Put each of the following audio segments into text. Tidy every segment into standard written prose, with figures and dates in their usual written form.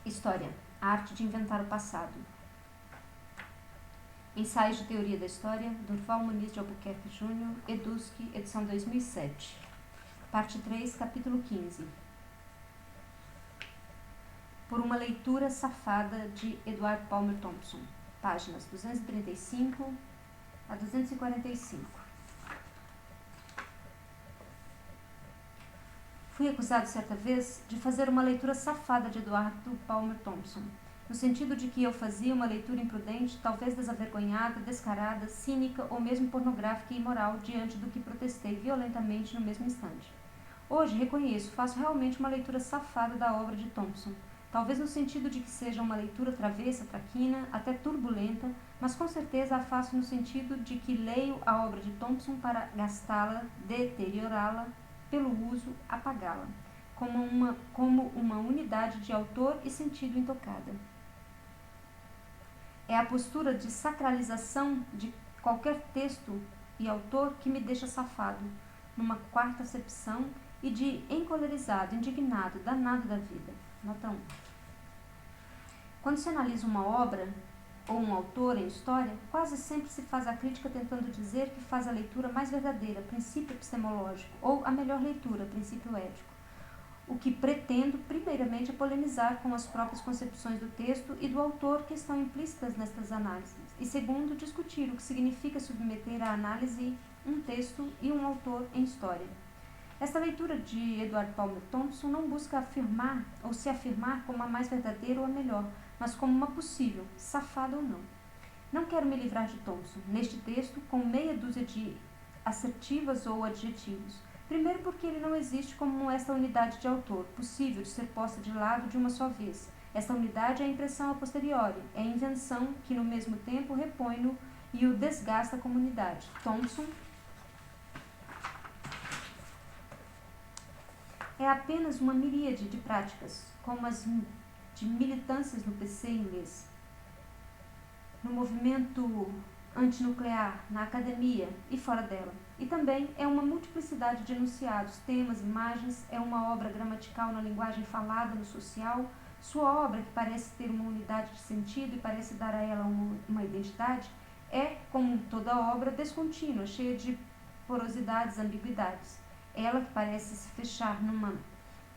História, a arte de inventar o passado. Ensaios de Teoria da História, Durval Muniz de Albuquerque Jr., Edusque, edição 2007. Parte 3, capítulo 15. Por uma leitura safada de Edward Palmer Thompson. Páginas 235 a 245. Fui acusado certa vez de fazer uma leitura safada de Eduardo Palmer Thompson, no sentido de que eu fazia uma leitura imprudente, talvez desavergonhada, descarada, cínica ou mesmo pornográfica e imoral diante do que protestei violentamente no mesmo instante. Hoje, reconheço, faço realmente uma leitura safada da obra de Thompson, talvez no sentido de que seja uma leitura travessa, traquina, até turbulenta, mas com certeza a faço no sentido de que leio a obra de Thompson para gastá-la, deteriorá-la, pelo uso, apagá-la, como uma unidade de autor e sentido intocada. É a postura de sacralização de qualquer texto e autor que me deixa safado, numa quarta acepção, e de encolerizado, indignado, danado da vida. Nota 1. Quando se analisa uma obra ou um autor em história, quase sempre se faz a crítica tentando dizer que faz a leitura mais verdadeira, princípio epistemológico, ou a melhor leitura, princípio ético. O que pretendo, primeiramente, é polemizar com as próprias concepções do texto e do autor que estão implícitas nestas análises, e segundo, discutir o que significa submeter à análise um texto e um autor em história. Esta leitura de Edward Palmer Thompson não busca afirmar ou se afirmar como a mais verdadeira ou a melhor, mas como uma possível, safada ou não. Não quero me livrar de Thompson, neste texto, com meia dúzia de assertivas ou adjetivos. Primeiro porque ele não existe como esta unidade de autor, possível de ser posta de lado de uma só vez. Esta unidade é a impressão a posteriori, é a invenção que no mesmo tempo repõe-no e o desgasta como unidade. Thompson é apenas uma miríade de práticas, como as de militâncias no PC inglês, no movimento antinuclear, na academia e fora dela. E também é uma multiplicidade de enunciados, temas, imagens, é uma obra gramatical na linguagem falada, no social. Sua obra, que parece ter uma unidade de sentido e parece dar a ela uma identidade, é, como toda obra, descontínua, cheia de porosidades, ambiguidades. Ela, que parece se fechar numa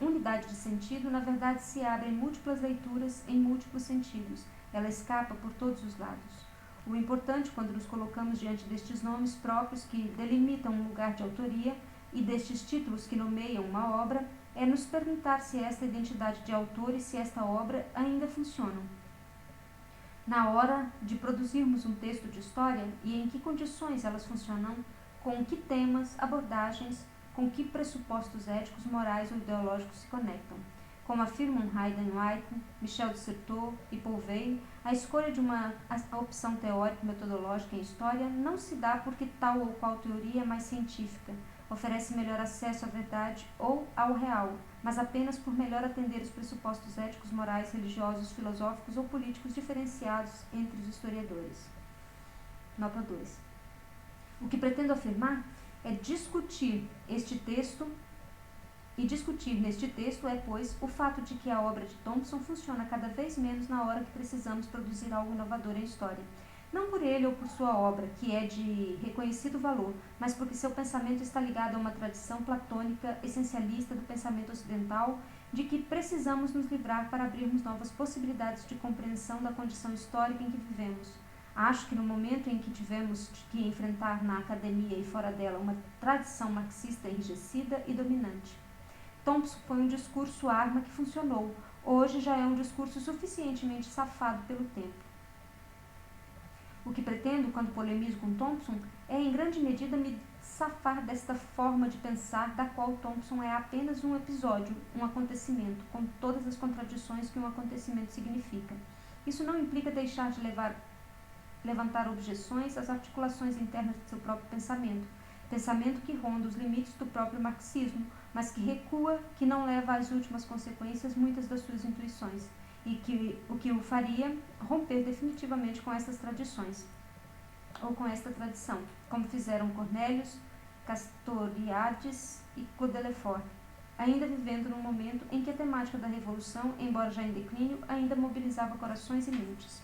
unidade de sentido, na verdade se abre em múltiplas leituras, em múltiplos sentidos. Ela escapa por todos os lados. O importante, quando nos colocamos diante destes nomes próprios que delimitam um lugar de autoria e destes títulos que nomeiam uma obra, é nos perguntar se esta identidade de autor e se esta obra ainda funcionam. Na hora de produzirmos um texto de história e em que condições elas funcionam, com que temas, abordagens, com que pressupostos éticos, morais ou ideológicos se conectam. Como afirmam Hayden White, Michel de Certeau e Paul Weil, a escolha de uma opção teórico-metodológica em história não se dá porque tal ou qual teoria é mais científica, oferece melhor acesso à verdade ou ao real, mas apenas por melhor atender os pressupostos éticos, morais, religiosos, filosóficos ou políticos diferenciados entre os historiadores. Nota 2. O que pretendo afirmar é discutir este texto, e discutir neste texto é, pois, o fato de que a obra de Thompson funciona cada vez menos na hora que precisamos produzir algo inovador em história. Não por ele ou por sua obra, que é de reconhecido valor, mas porque seu pensamento está ligado a uma tradição platônica, essencialista do pensamento ocidental, de que precisamos nos livrar para abrirmos novas possibilidades de compreensão da condição histórica em que vivemos. Acho que no momento em que tivemos que enfrentar na academia e fora dela uma tradição marxista enrijecida e dominante, Thompson foi um discurso arma que funcionou. Hoje já é um discurso suficientemente safado pelo tempo. O que pretendo, quando polemizo com Thompson, é em grande medida me safar desta forma de pensar da qual Thompson é apenas um episódio, um acontecimento, com todas as contradições que um acontecimento significa. Isso não implica deixar de levantar objeções às articulações internas de seu próprio pensamento que ronda os limites do próprio marxismo, mas que recua, que não leva às últimas consequências muitas das suas intuições, e o que o faria romper definitivamente com essas tradições, ou com esta tradição, como fizeram Cornelius, Castoriadis e Codelefort, ainda vivendo num momento em que a temática da revolução, embora já em declínio, ainda mobilizava corações e mentes.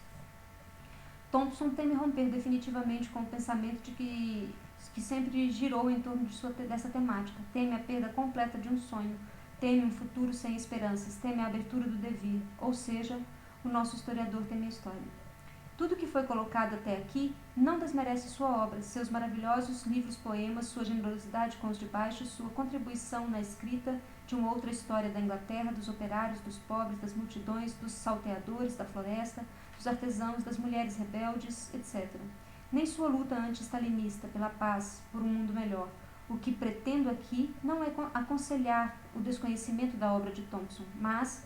Thompson teme romper definitivamente com o pensamento de que sempre girou em torno dessa temática. Teme a perda completa de um sonho, teme um futuro sem esperanças, teme a abertura do devir, ou seja, o nosso historiador teme a história. Tudo que foi colocado até aqui não desmerece sua obra, seus maravilhosos livros, poemas, sua generosidade com os de baixo, sua contribuição na escrita de uma outra história da Inglaterra, dos operários, dos pobres, das multidões, dos salteadores da floresta, dos artesãos, das mulheres rebeldes, etc. Nem sua luta anti-stalinista pela paz, por um mundo melhor. O que pretendo aqui não é aconselhar o desconhecimento da obra de Thompson, mas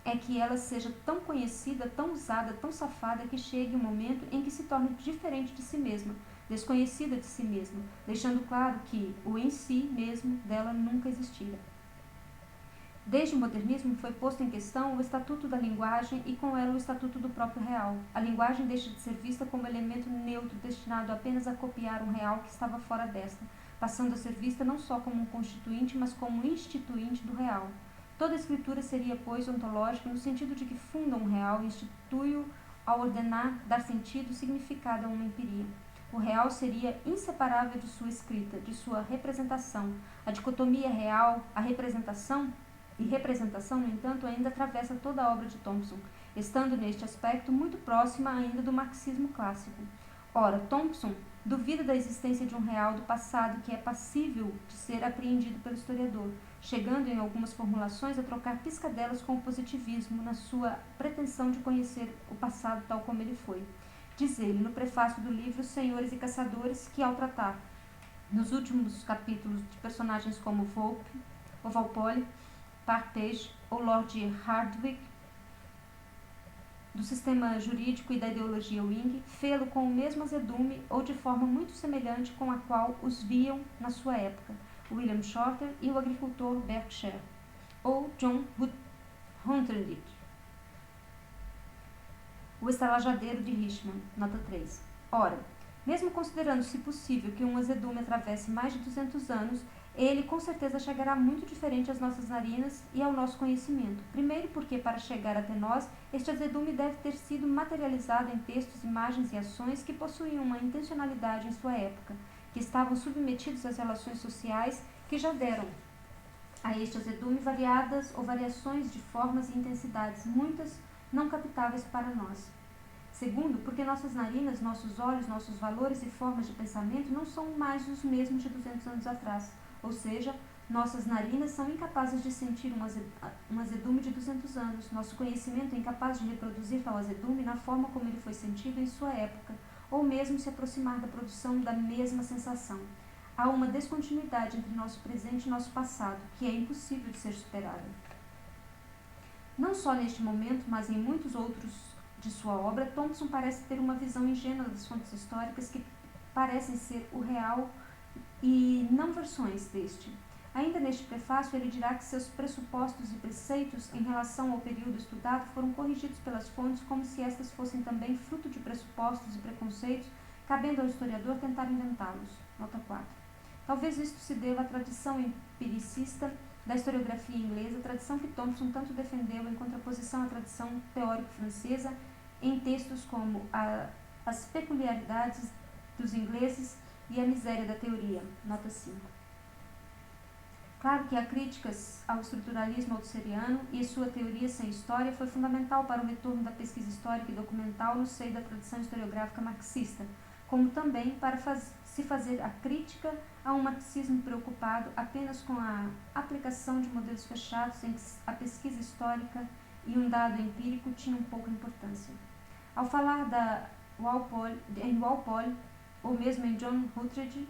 é que ela seja tão conhecida, tão usada, tão safada, que chegue um momento em que se torne diferente de si mesma, desconhecida de si mesma, deixando claro que o em si mesmo dela nunca existira. Desde o modernismo foi posto em questão o estatuto da linguagem e com ela o estatuto do próprio real. A linguagem deixa de ser vista como elemento neutro destinado apenas a copiar um real que estava fora desta, passando a ser vista não só como um constituinte, mas como um instituinte do real. Toda escritura seria, pois, ontológica no sentido de que funda um real e institui-o ao ordenar, dar sentido e significado a uma empiria. O real seria inseparável de sua escrita, de sua representação. A dicotomia real, a representação, no entanto, ainda atravessa toda a obra de Thompson, estando neste aspecto muito próxima ainda do marxismo clássico. Ora, Thompson duvida da existência de um real do passado que é passível de ser apreendido pelo historiador, chegando em algumas formulações a trocar piscadelas com o positivismo na sua pretensão de conhecer o passado tal como ele foi. Diz ele no prefácio do livro Senhores e Caçadores que, ao tratar nos últimos capítulos de personagens como Volpe, ou Walpole, Partage ou Lord Hardwicke, do sistema jurídico e da ideologia Whig, fê-lo com o mesmo azedume ou de forma muito semelhante com a qual os viam na sua época William Shorter e o agricultor Berkshire, ou John Hunterdinck, o estalajadeiro de Richmond, nota 3. Ora, mesmo considerando-se possível que um azedume atravesse mais de 200 anos, ele com certeza chegará muito diferente às nossas narinas e ao nosso conhecimento. Primeiro porque, para chegar até nós, este azedume deve ter sido materializado em textos, imagens e ações que possuíam uma intencionalidade em sua época, que estavam submetidos às relações sociais que já deram a este azedume variadas ou variações de formas e intensidades, muitas não captáveis para nós. Segundo, porque nossas narinas, nossos olhos, nossos valores e formas de pensamento não são mais os mesmos de 200 anos atrás. Ou seja, nossas narinas são incapazes de sentir um azedume de 200 anos. Nosso conhecimento é incapaz de reproduzir tal azedume na forma como ele foi sentido em sua época, ou mesmo se aproximar da produção da mesma sensação. Há uma descontinuidade entre nosso presente e nosso passado, que é impossível de ser superada. Não só neste momento, mas em muitos outros de sua obra, Thompson parece ter uma visão ingênua das fontes históricas que parecem ser o real e não versões deste. Ainda neste prefácio, ele dirá que seus pressupostos e preceitos em relação ao período estudado foram corrigidos pelas fontes como se estas fossem também fruto de pressupostos e preconceitos, cabendo ao historiador tentar inventá-los. Nota 4. Talvez isto se deva à tradição empiricista da historiografia inglesa, tradição que Thompson tanto defendeu em contraposição à tradição teórico-francesa em textos como As Peculiaridades dos Ingleses e A Miséria da Teoria, nota 5. Claro que há críticas ao estruturalismo audseriano e sua teoria sem história foi fundamental para o retorno da pesquisa histórica e documental no seio da tradição historiográfica marxista, como também para se fazer a crítica a um marxismo preocupado apenas com a aplicação de modelos fechados em que a pesquisa histórica e um dado empírico tinham pouca importância. Ao falar em Walpole, ou mesmo em John Hunterdinck,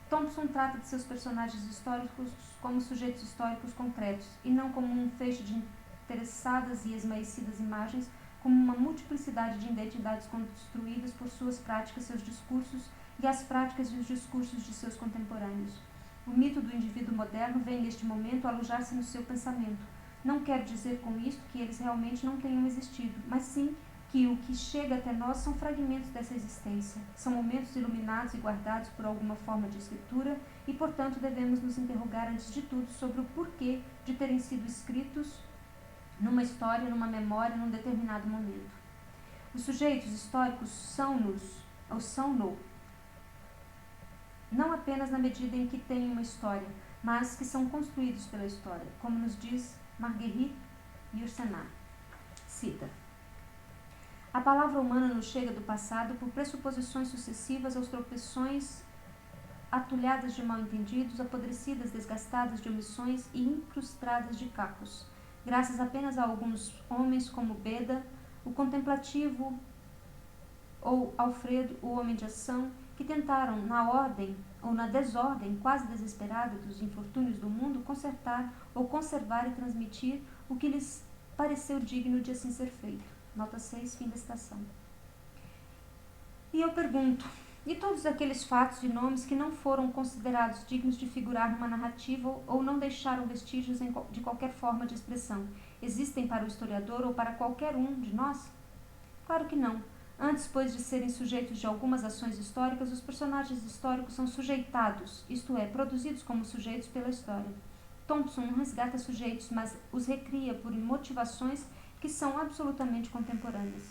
Thompson trata de seus personagens históricos como sujeitos históricos concretos, e não como um feixe de interessadas e esmaecidas imagens, como uma multiplicidade de identidades construídas por suas práticas, seus discursos e as práticas e os discursos de seus contemporâneos. O mito do indivíduo moderno vem, neste momento, alojar-se no seu pensamento. Não quero dizer com isto que eles realmente não tenham existido, mas sim que o que chega até nós são fragmentos dessa existência, são momentos iluminados e guardados por alguma forma de escritura e, portanto, devemos nos interrogar antes de tudo sobre o porquê de terem sido escritos numa história, numa memória, num determinado momento. Os sujeitos históricos são-no, não apenas na medida em que têm uma história, mas que são construídos pela história, como nos diz Marguerite Yourcenar. Cita: a palavra humana nos chega do passado por pressuposições sucessivas aos tropeções atulhadas de mal-entendidos, apodrecidas, desgastadas de omissões e incrustadas de cacos, graças apenas a alguns homens como Beda, o contemplativo, ou Alfredo, o homem de ação, que tentaram, na ordem ou na desordem quase desesperada dos infortúnios do mundo, consertar ou conservar e transmitir o que lhes pareceu digno de assim ser feito. Nota 6, fim da citação. E eu pergunto, e todos aqueles fatos e nomes que não foram considerados dignos de figurar numa narrativa ou não deixaram vestígios de qualquer forma de expressão, existem para o historiador ou para qualquer um de nós? Claro que não. Antes, pois, de serem sujeitos de algumas ações históricas, os personagens históricos são sujeitados, isto é, produzidos como sujeitos pela história. Thompson não resgata sujeitos, mas os recria por motivações que são absolutamente contemporâneas.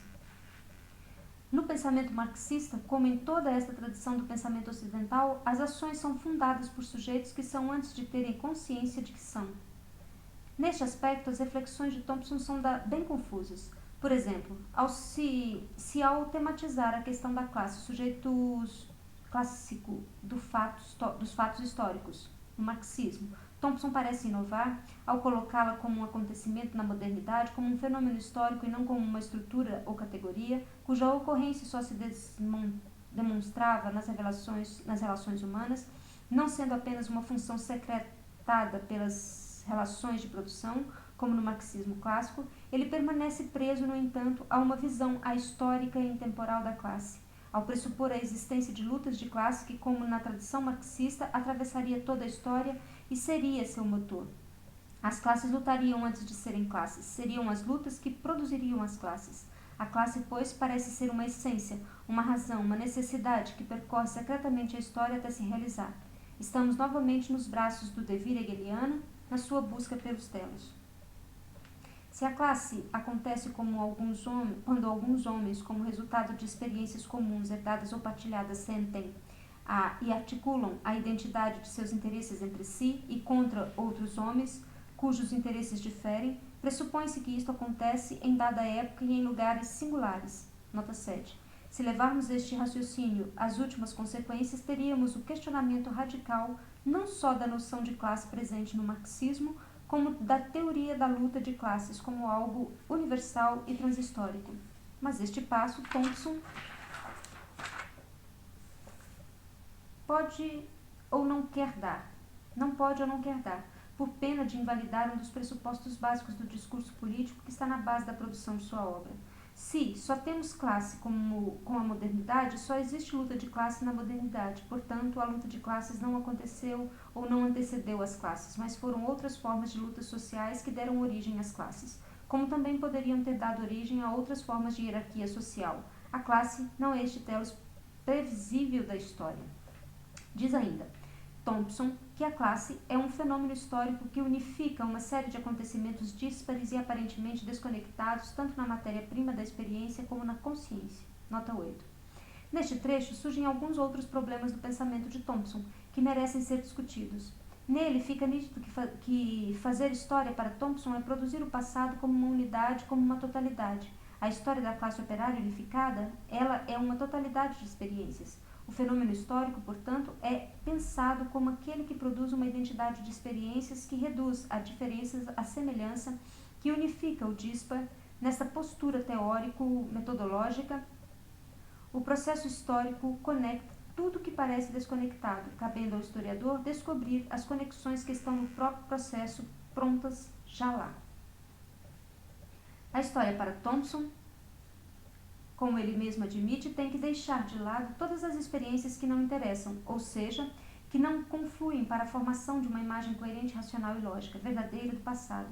No pensamento marxista, como em toda esta tradição do pensamento ocidental, as ações são fundadas por sujeitos que são antes de terem consciência de que são. Neste aspecto, as reflexões de Thompson são bem confusas. Por exemplo, ao tematizar a questão da classe, o sujeito clássico dos fatos históricos, no marxismo, Thompson parece inovar ao colocá-la como um acontecimento na modernidade, como um fenômeno histórico e não como uma estrutura ou categoria, cuja ocorrência só se demonstrava nas relações humanas, não sendo apenas uma função secretada pelas relações de produção, como no marxismo clássico. Ele permanece preso, no entanto, a uma visão ahistórica e intemporal da classe, ao pressupor a existência de lutas de classe que, como na tradição marxista, atravessaria toda a história e seria seu motor. As classes lutariam antes de serem classes, seriam as lutas que produziriam as classes. A classe, pois, parece ser uma essência, uma razão, uma necessidade que percorre secretamente a história até se realizar. Estamos novamente nos braços do devir hegeliano, na sua busca pelos telos. Se a classe acontece quando alguns homens, como resultado de experiências comuns, herdadas ou partilhadas, sentem e articulam a identidade de seus interesses entre si e contra outros homens, cujos interesses diferem, pressupõe-se que isto acontece em dada época e em lugares singulares. Nota 7. Se levarmos este raciocínio às últimas consequências, teríamos o questionamento radical não só da noção de classe presente no marxismo, como da teoria da luta de classes como algo universal e transhistórico. Mas este passo Thompson pode ou não quer dar, por pena de invalidar um dos pressupostos básicos do discurso político que está na base da produção de sua obra. Se só temos classe com a modernidade, só existe luta de classe na modernidade. Portanto, a luta de classes não aconteceu ou não antecedeu as classes, mas foram outras formas de lutas sociais que deram origem às classes, como também poderiam ter dado origem a outras formas de hierarquia social. A classe não é este telos previsível da história. Diz ainda Thompson que a classe é um fenômeno histórico que unifica uma série de acontecimentos díspares e aparentemente desconectados tanto na matéria-prima da experiência como na consciência. Nota 8. Neste trecho surgem alguns outros problemas do pensamento de Thompson que merecem ser discutidos. Nele fica nítido que fazer história para Thompson é produzir o passado como uma unidade, como uma totalidade. A história da classe operária unificada, ela é uma totalidade de experiências. O fenômeno histórico, portanto, é pensado como aquele que produz uma identidade de experiências que reduz a diferenças à semelhança, que unifica o dispar. Nesta postura teórico-metodológica, o processo histórico conecta tudo que parece desconectado, cabendo ao historiador descobrir as conexões que estão no próprio processo, prontas já lá. A história para Thompson, como ele mesmo admite, tem que deixar de lado todas as experiências que não interessam, ou seja, que não confluem para a formação de uma imagem coerente, racional e lógica, verdadeira do passado.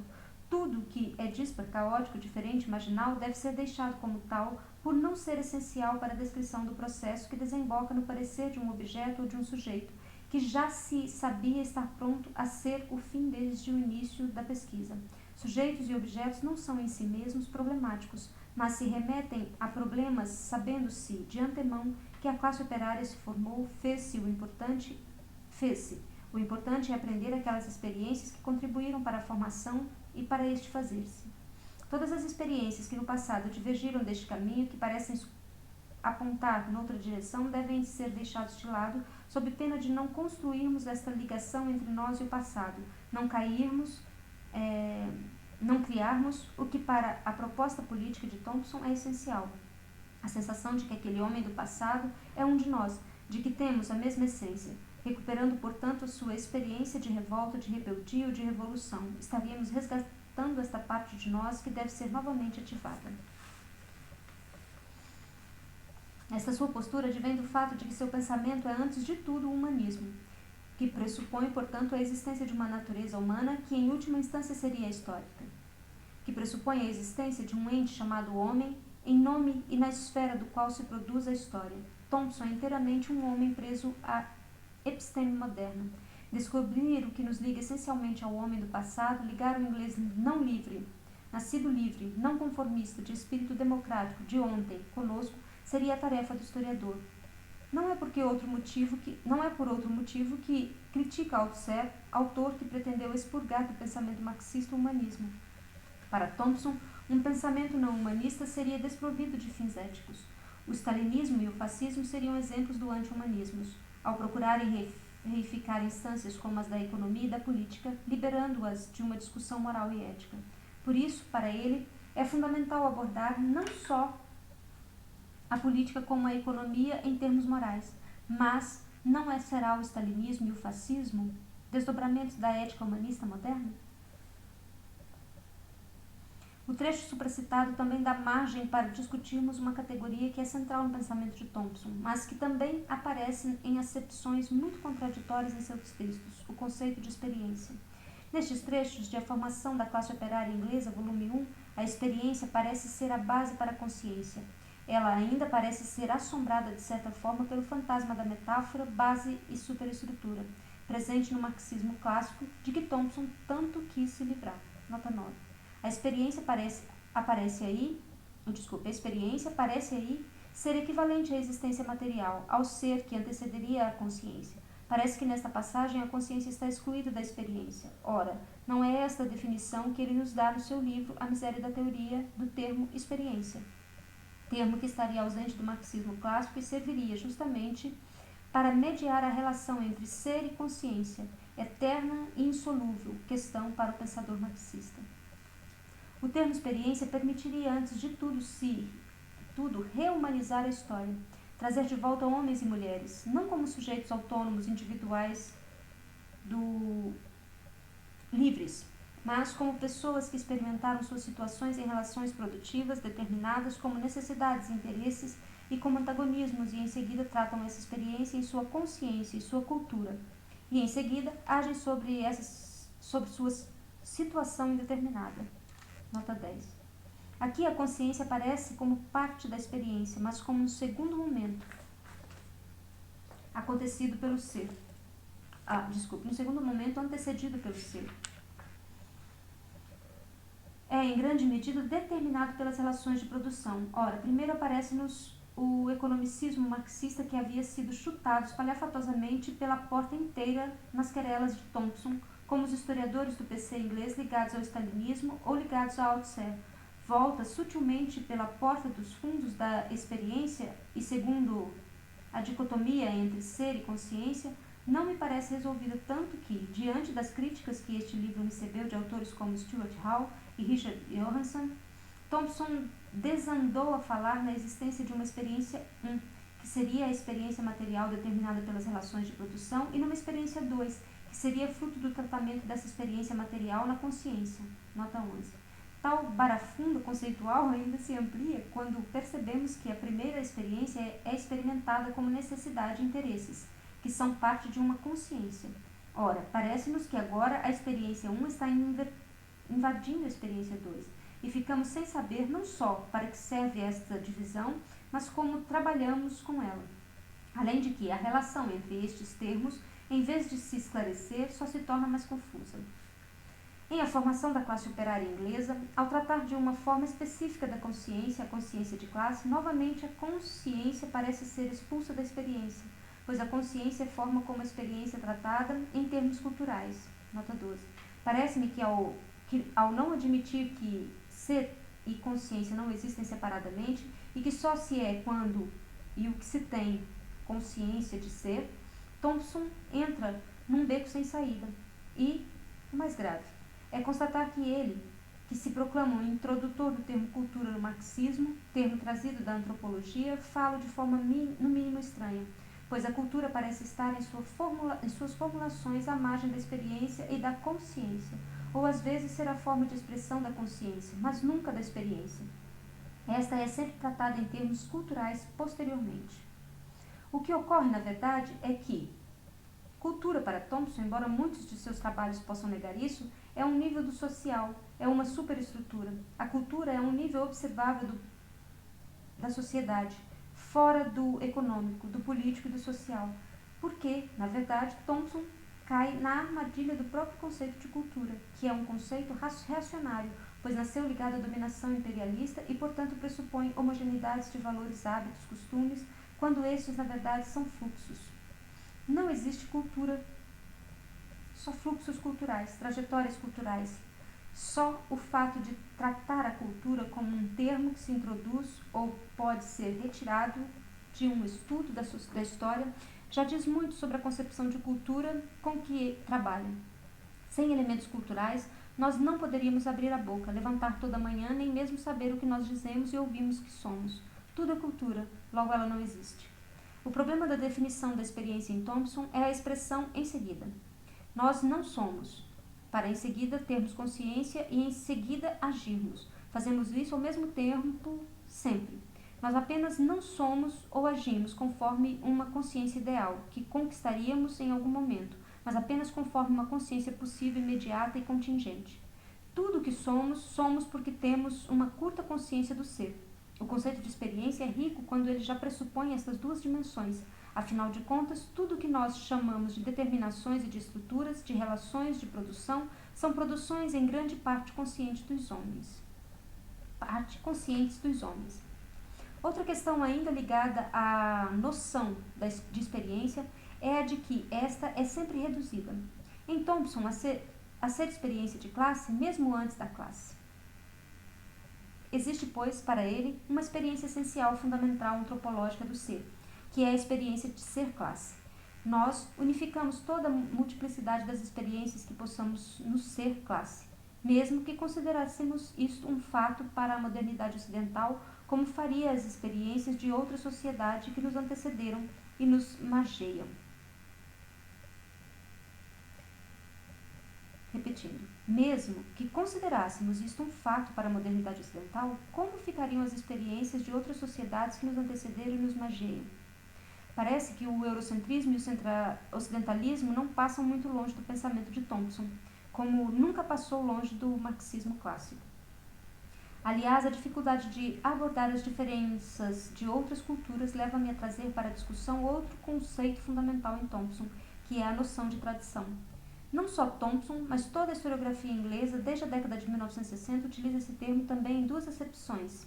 Tudo que é dispar, caótico, diferente, marginal, deve ser deixado como tal, por não ser essencial para a descrição do processo que desemboca no parecer de um objeto ou de um sujeito, que já se sabia estar pronto a ser o fim desde o início da pesquisa. Sujeitos e objetos não são em si mesmos problemáticos, mas se remetem a problemas sabendo-se de antemão que a classe operária se formou, fez-se. O importante é aprender aquelas experiências que contribuíram para a formação e para este fazer-se. Todas as experiências que no passado divergiram deste caminho, que parecem apontar noutra direção, devem ser deixados de lado, sob pena de não construirmos esta ligação entre nós e o passado, não criarmos o que para a proposta política de Thompson é essencial: a sensação de que aquele homem do passado é um de nós, de que temos a mesma essência. Recuperando, portanto, a sua experiência de revolta, de rebeldia ou de revolução, estaríamos resgatando esta parte de nós que deve ser novamente ativada. Esta sua postura advém do fato de que seu pensamento é, antes de tudo, o humanismo, que pressupõe, portanto, a existência de uma natureza humana que, em última instância, seria histórica, que pressupõe a existência de um ente chamado homem, em nome e na esfera do qual se produz a história. Thompson é inteiramente um homem preso à episteme moderna. Descobrir o que nos liga essencialmente ao homem do passado, ligar o inglês não livre, nascido livre, não conformista, de espírito democrático, de ontem, conosco, seria a tarefa do historiador. Não é por outro motivo que critica Althusser, autor que pretendeu expurgar do pensamento marxista o humanismo. Para Thompson, um pensamento não humanista seria desprovido de fins éticos. O stalinismo e o fascismo seriam exemplos do anti-humanismo, ao procurarem reificar instâncias como as da economia e da política, liberando-as de uma discussão moral e ética. Por isso, para ele, é fundamental abordar não só a política como a economia em termos morais, mas não será o stalinismo e o fascismo desdobramentos da ética humanista moderna? O trecho supracitado também dá margem para discutirmos uma categoria que é central no pensamento de Thompson, mas que também aparece em acepções muito contraditórias em seus textos: o conceito de experiência. Nestes trechos de A Formação da Classe Operária Inglesa, volume 1, a experiência parece ser a base para a consciência. Ela ainda parece ser assombrada, de certa forma, pelo fantasma da metáfora, base e superestrutura, presente no marxismo clássico, de que Thompson tanto quis se livrar. Nota 9. A experiência parece aí ser equivalente à existência material, ao ser que antecederia a consciência. Parece que nesta passagem a consciência está excluída da experiência. Ora, não é esta a definição que ele nos dá no seu livro A Miséria da Teoria do termo experiência, termo que estaria ausente do marxismo clássico e serviria justamente para mediar a relação entre ser e consciência, eterna e insolúvel, questão para o pensador marxista. O termo experiência permitiria, antes de tudo, rehumanizar a história, trazer de volta homens e mulheres, não como sujeitos autônomos, individuais, livres, mas como pessoas que experimentaram suas situações em relações produtivas determinadas como necessidades e interesses e como antagonismos, e em seguida tratam essa experiência em sua consciência e sua cultura, e em seguida agem sobre sua situação indeterminada. Nota 10. Aqui a consciência aparece como parte da experiência, mas como um segundo momento acontecido pelo ser. Um segundo momento antecedido pelo ser. É, em grande medida, determinado pelas relações de produção. Ora, primeiro aparece-nos o economicismo marxista, que havia sido chutado espalhafatosamente pela porta inteira nas querelas de Thompson, como os historiadores do PC inglês ligados ao stalinismo ou ligados a Althusser. Volta sutilmente pela porta dos fundos da experiência e, segundo a dicotomia entre ser e consciência, não me parece resolvida, tanto que, diante das críticas que este livro recebeu de autores como Stuart Hall e Richard Johansson, Thompson desandou a falar na existência de uma experiência 1, que seria a experiência material determinada pelas relações de produção, e numa experiência 2, que seria fruto do tratamento dessa experiência material na consciência. Nota 11. Tal barafundo conceitual ainda se amplia quando percebemos que a primeira experiência é experimentada como necessidade e interesses, que são parte de uma consciência. Ora, parece-nos que agora a experiência 1 está invadindo a experiência 2, e ficamos sem saber não só para que serve esta divisão, mas como trabalhamos com ela. Além de que a relação entre estes termos, em vez de se esclarecer, só se torna mais confusa. Em A Formação da Classe Operária Inglesa, ao tratar de uma forma específica da consciência, a consciência de classe, novamente a consciência parece ser expulsa da experiência, pois a consciência é forma como a experiência é tratada em termos culturais. Nota 12. Parece-me que ao não admitir que ser e consciência não existem separadamente e que só se é quando e o que se tem consciência de ser, Thompson entra num beco sem saída. E, o mais grave, é constatar que ele, que se proclama um introdutor do termo cultura no marxismo, termo trazido da antropologia, fala de forma no mínimo estranha, pois a cultura parece estar em suas formulações à margem da experiência e da consciência, ou às vezes ser a forma de expressão da consciência, mas nunca da experiência. Esta é sempre tratada em termos culturais posteriormente. O que ocorre, na verdade, é que cultura para Thompson, embora muitos de seus trabalhos possam negar isso, é um nível do social, é uma superestrutura. A cultura é um nível observável da sociedade, fora do econômico, do político e do social. Porque, na verdade, Thompson cai na armadilha do próprio conceito de cultura, que é um conceito reacionário, pois nasceu ligado à dominação imperialista e, portanto, pressupõe homogeneidades de valores, hábitos, costumes, quando estes, na verdade, são fluxos. Não existe cultura, só fluxos culturais, trajetórias culturais. Só o fato de tratar a cultura como um termo que se introduz ou pode ser retirado de um estudo da história já diz muito sobre a concepção de cultura com que trabalha. Sem elementos culturais, nós não poderíamos abrir a boca, levantar toda manhã, nem mesmo saber o que nós dizemos e ouvimos que somos. Tudo é cultura, logo ela não existe. O problema da definição da experiência em Thompson é a expressão em seguida. Nós não somos, para em seguida termos consciência e em seguida agirmos. Fazemos isso ao mesmo tempo, sempre. Nós apenas não somos ou agimos conforme uma consciência ideal, que conquistaríamos em algum momento, mas apenas conforme uma consciência possível, imediata e contingente. Tudo o que somos, somos porque temos uma curta consciência do ser. O conceito de experiência é rico quando ele já pressupõe essas duas dimensões. Afinal de contas, tudo o que nós chamamos de determinações e de estruturas, de relações de produção, são produções em grande parte conscientes dos homens. Outra questão ainda ligada à noção de experiência é a de que esta é sempre reduzida. Em Thompson, a ser experiência de classe, mesmo antes da classe. Existe, pois, para ele, uma experiência essencial, fundamental, antropológica do ser, que é a experiência de ser classe. Nós unificamos toda a multiplicidade das experiências que possamos nos ser classe, mesmo que considerássemos isto um fato para a modernidade ocidental, como faria as experiências de outra sociedade que nos antecederam e nos margeiam. Repetindo, mesmo que considerássemos isto um fato para a modernidade ocidental, como ficariam as experiências de outras sociedades que nos antecederam e nos margeiam? Parece que o eurocentrismo e o ocidentalismo não passam muito longe do pensamento de Thompson, como nunca passou longe do marxismo clássico. Aliás, a dificuldade de abordar as diferenças de outras culturas leva-me a trazer para a discussão outro conceito fundamental em Thompson, que é a noção de tradição. Não só Thompson, mas toda a historiografia inglesa, desde a década de 1960, utiliza esse termo também em duas acepções,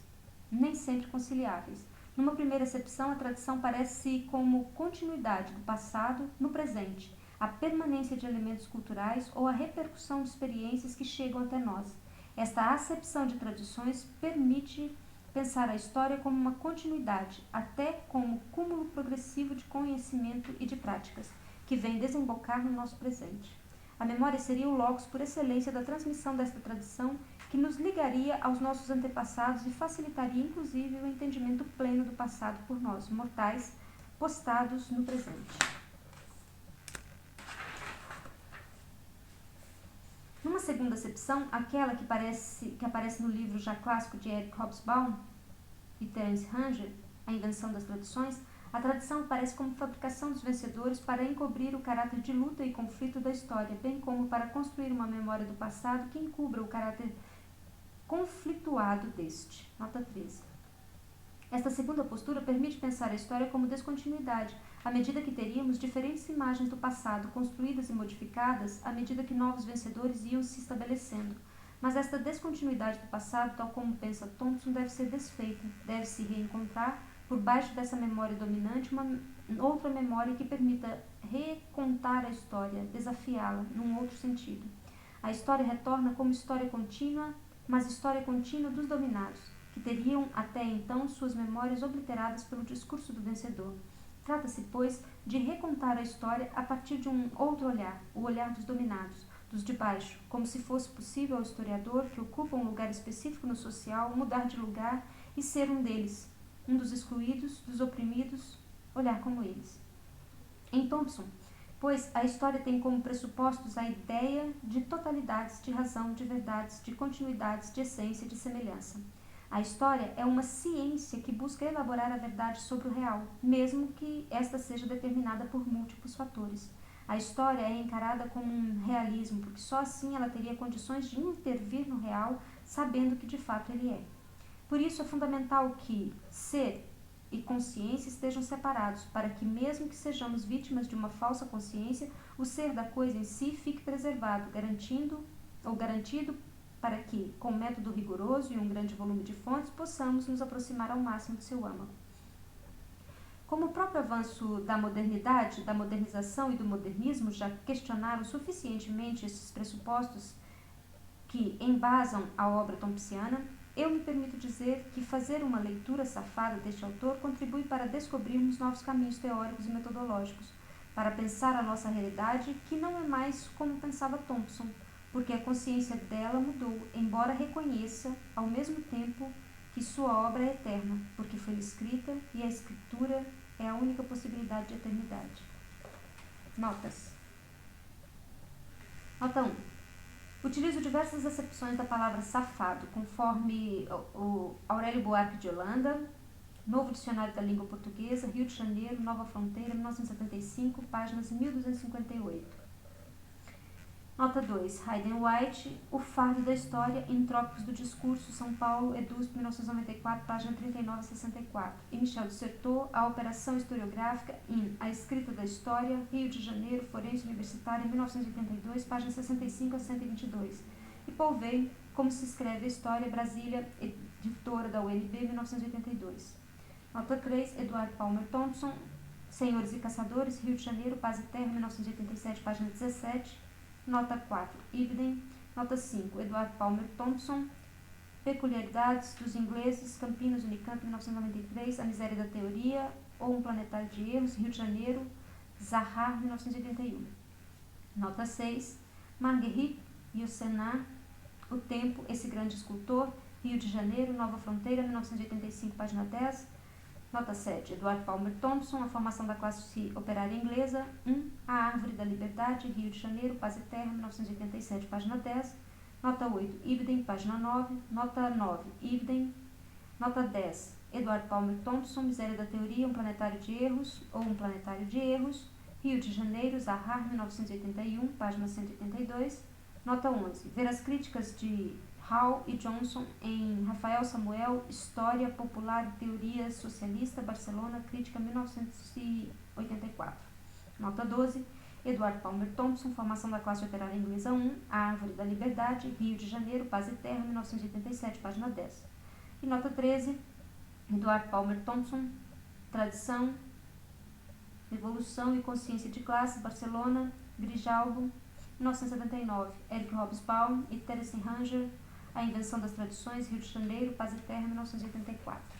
nem sempre conciliáveis. Numa primeira acepção, a tradição parece como continuidade do passado no presente, a permanência de elementos culturais ou a repercussão de experiências que chegam até nós. Esta acepção de tradições permite pensar a história como uma continuidade, até como cúmulo progressivo de conhecimento e de práticas, que vem desembocar no nosso presente. A memória seria o locus por excelência da transmissão desta tradição, que nos ligaria aos nossos antepassados e facilitaria inclusive o entendimento pleno do passado por nós, mortais, postados no presente. Numa segunda acepção, aquela que aparece no livro já clássico de Eric Hobsbawm e Terence Ranger, A Invenção das Tradições, A tradição aparece como fabricação dos vencedores para encobrir o caráter de luta e conflito da história, bem como para construir uma memória do passado que encubra o caráter conflituado deste. Nota 13. Esta segunda postura permite pensar a história como descontinuidade, à medida que teríamos diferentes imagens do passado, construídas e modificadas à medida que novos vencedores iam se estabelecendo. Mas esta descontinuidade do passado, tal como pensa Thompson, deve ser desfeita, deve-se reencontrar, por baixo dessa memória dominante, uma outra memória que permita recontar a história, desafiá-la, num outro sentido. A história retorna como história contínua, mas história contínua dos dominados, que teriam até então suas memórias obliteradas pelo discurso do vencedor. Trata-se, pois, de recontar a história a partir de um outro olhar, o olhar dos dominados, dos de baixo, como se fosse possível ao historiador, que ocupa um lugar específico no social, mudar de lugar e ser um deles, um dos excluídos, dos oprimidos, olhar como eles. Em Thompson, pois, a história tem como pressupostos a ideia de totalidades, de razão, de verdades, de continuidades, de essência, de semelhança. A história é uma ciência que busca elaborar a verdade sobre o real, mesmo que esta seja determinada por múltiplos fatores. A história é encarada como um realismo, porque só assim ela teria condições de intervir no real, sabendo que de fato ele é. Por isso é fundamental que ser e consciência estejam separados, para que, mesmo que sejamos vítimas de uma falsa consciência, o ser da coisa em si fique preservado, garantido para que, com um método rigoroso e um grande volume de fontes, possamos nos aproximar ao máximo de seu âmago. Como o próprio avanço da modernidade, da modernização e do modernismo já questionaram suficientemente esses pressupostos que embasam a obra thompsiana, eu me permito dizer que fazer uma leitura safada deste autor contribui para descobrirmos novos caminhos teóricos e metodológicos, para pensar a nossa realidade, que não é mais como pensava Thompson, porque a consciência dela mudou, embora reconheça, ao mesmo tempo, que sua obra é eterna, porque foi escrita e a escritura é a única possibilidade de eternidade. Notas. Nota 1. Utilizo diversas acepções da palavra safado, conforme o Aurélio Buarque de Holanda, Novo Dicionário da Língua Portuguesa, Rio de Janeiro, Nova Fronteira, 1975, páginas 1258. Nota 2. Hayden White, O Fardo da História, em Trópicos do Discurso, São Paulo, EDUSP, 1994, página 39 a 64. E Michel Dissertot, A Operação Historiográfica, em A Escrita da História, Rio de Janeiro, Forense Universitária, 1982, páginas 65 a 122. E Paul Weil, Como se Escreve a História, Brasília, editora da UNB, 1982. Nota 3. Edward Palmer Thompson, Senhores e Caçadores, Rio de Janeiro, Paz e Terra, 1987, página 17. Nota 4. Ibden. Nota 5. Edward Palmer Thompson, Peculiaridades dos Ingleses, Campinas, Unicamp, 1993, A Miséria da Teoria, ou Um Planetário de Erros, Rio de Janeiro, Zahar, 1981. Nota 6. Marguerite Yourcenar, O Tempo, Esse Grande Escultor, Rio de Janeiro, Nova Fronteira, 1985, página 10. Nota 7. Edward Palmer Thompson, A Formação da Classe Operária Inglesa, 1. A Árvore da Liberdade, Rio de Janeiro, Paz e Terra, 1987, página 10. Nota 8. Ibden, página 9. Nota 9. Ibden. Nota 10. Edward Palmer Thompson, Miséria da Teoria, Um Planetário de Erros, ou Um Planetário de Erros, Rio de Janeiro, Zahar, 1981, página 182. Nota 11. Ver as críticas de Hall e Johnson em Rafael Samuel, História Popular e Teoria Socialista, Barcelona, Crítica, 1984. Nota 12. Edward Palmer Thompson, Formação da Classe Operária Inglesa 1, A Árvore da Liberdade, Rio de Janeiro, Paz e Terra, 1987, página 10. E nota 13. Edward Palmer Thompson, Tradição, Evolução e Consciência de Classe, Barcelona, Grijalbo, 1979. Eric Hobsbawm e Terence Ranger, A Invenção das Tradições, Rio de Janeiro, Paz e Terra, 1984.